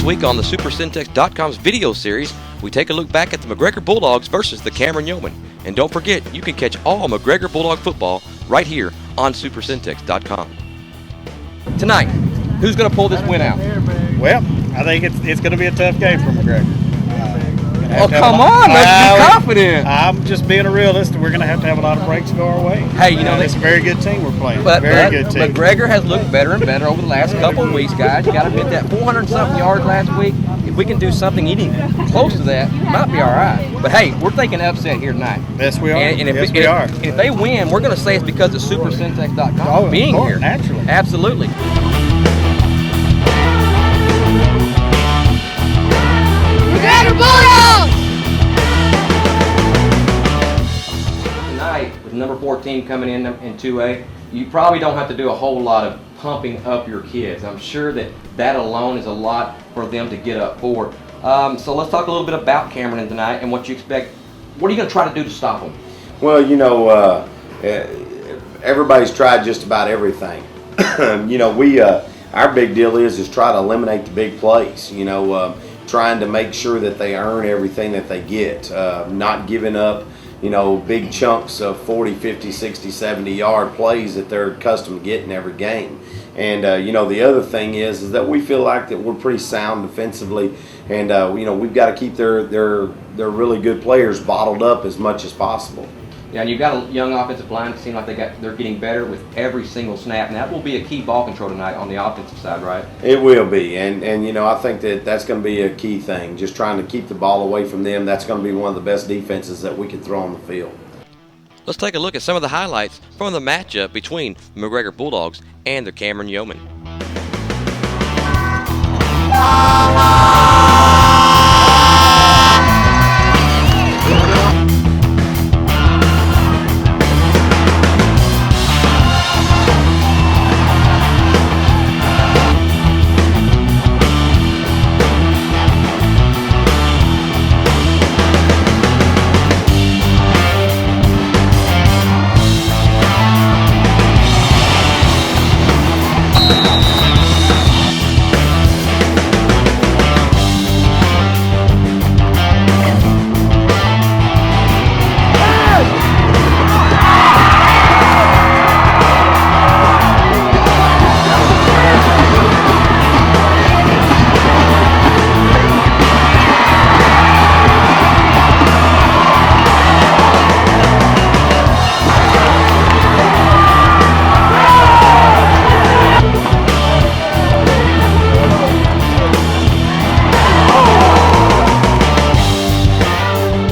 This week on the SuperSyntex.com's video series, we take a look back at the McGregor Bulldogs versus the Cameron Yoemen. And don't forget, you can catch all McGregor Bulldog football right here on SuperSyntex.com. Tonight, who's going to pull this win out? Well, I think it's going to be a tough game for McGregor. Oh, come on, let's be confident. I'm just being a realist. We're going to have a lot of breaks go our way. Hey, you know, it's a very good team we're playing. Very good team. McGregor has looked better and better over the last couple of weeks, guys. You got to admit that 400-something yards last week. If we can do something even close to that, it might be all right. But hey, we're thinking upset here tonight. Yes, we are. And if we are. And if they win, we're going to say it's because of SuperSyntex.com being here. Naturally. Absolutely. McGregor Bulldogs! Tonight, with number 14 coming in 2A, you probably don't have to do a whole lot of pumping up your kids. I'm sure that alone is a lot for them to get up for. So let's talk a little bit about Cameron tonight and what you expect. What are you going to try to do to stop them? Well, you know, everybody's tried just about everything. You know, our big deal is try to eliminate the big plays. You know, trying to make sure that they earn everything that they get, not giving up, you know, big chunks of 40, 50, 60, 70 yard plays that they're accustomed to getting every game. And you know, the other thing is that we feel like that we're pretty sound defensively, and you know, we've got to keep their really good players bottled up as much as possible. Yeah, and you've got a young offensive line. It seems like they're getting better with every single snap, and that will be a key ball control tonight on the offensive side, right? It will be, and you know, I think that's going to be a key thing. Just trying to keep the ball away from them. That's going to be one of the best defenses that we can throw on the field. Let's take a look at some of the highlights from the matchup between the McGregor Bulldogs and the Cameron Yoemen.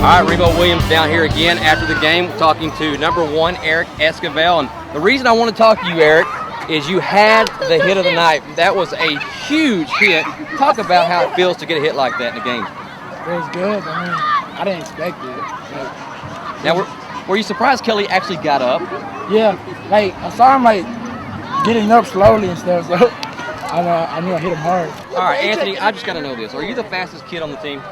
All right, Remo Williams down here again after the game, talking to number 1, Eric Esquivel. And the reason I want to talk to you, Eric, is you had the hit of the night. That was a huge hit. Talk about how it feels to get a hit like that in the game. It was good. I mean, I didn't expect it. Now, were you surprised Kelly actually got up? Yeah, like I saw him like getting up slowly and stuff, so I knew I hit him hard. All right, Anthony, I just got to know this. Are you the fastest kid on the team?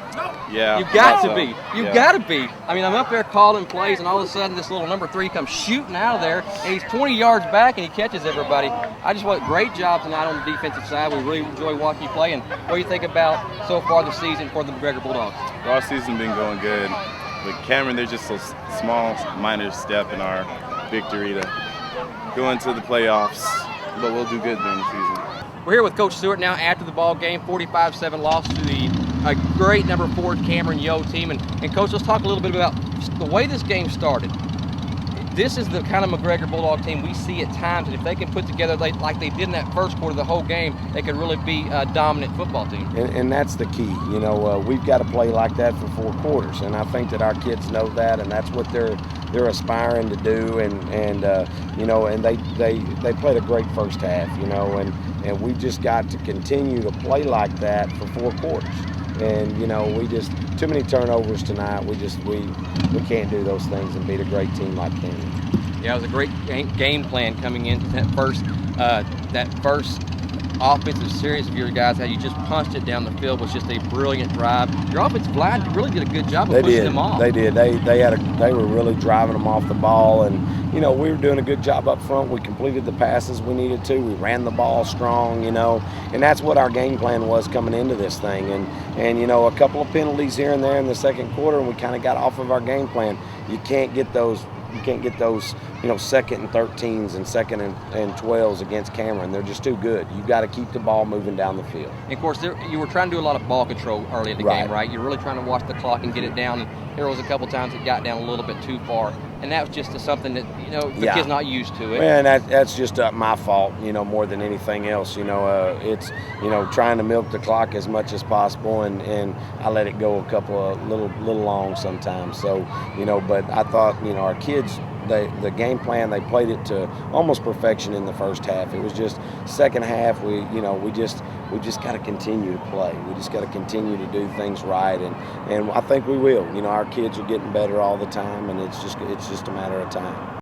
Yeah. You've got to be. You've got to be. I mean, I'm up there calling plays, and all of a sudden this little number 3 comes shooting out of there, and he's 20 yards back, and he catches everybody. I just want great job tonight on the defensive side. We really enjoy watching you play. And what do you think about so far this season for the McGregor Bulldogs? Well, our season's been going good. With Cameron, they're just a small, minor step in our victory to go into the playoffs, but we'll do good during the season. We're here with Coach Stewart now after the ball game, 45-7 loss to a great number 4 Cameron Yo team. And Coach, let's talk a little bit about the way this game started. This is the kind of McGregor Bulldog team we see at times, and if they can put together like they did in that first quarter of the whole game, they could really be a dominant football team. And that's the key. You know, we've got to play like that for 4 quarters, and I think that our kids know that, and that's what they're aspiring to do. And you know, and they played a great first half. You know, and we just got to continue to play like that for 4 quarters. And you know, we just too many turnovers tonight. We can't do those things and beat a great team like Cameron. Yeah, it was a great game plan coming into that first offensive series of your guys, how you just punched it down the field was just a brilliant drive. Your offensive line really did a good job of pushing them off. They did. They were really driving them off the ball, and we were doing a good job up front. We completed the passes we needed to. We ran the ball strong, and that's what our game plan was coming into this thing. And a couple of penalties here and there in the second quarter, and we kind of got off of our game plan. You can't get those. Second and 13s and second and 12s against Cameron. They're just too good. You got to keep the ball moving down the field. And of course, you were trying to do a lot of ball control early in the game, right? You're really trying to watch the clock and get it down. And there was a couple times it got down a little bit too far, and that was just something that the kid's not used to it. Man, that's just my fault, more than anything else. It's trying to milk the clock as much as possible, and I let it go a couple of little long sometimes. So but I thought our kids. The game plan, they played it to almost perfection in the first half. It was just second half we just got to continue to play. We just got to continue to do things right, and I think we will. Our kids are getting better all the time, and it's just a matter of time.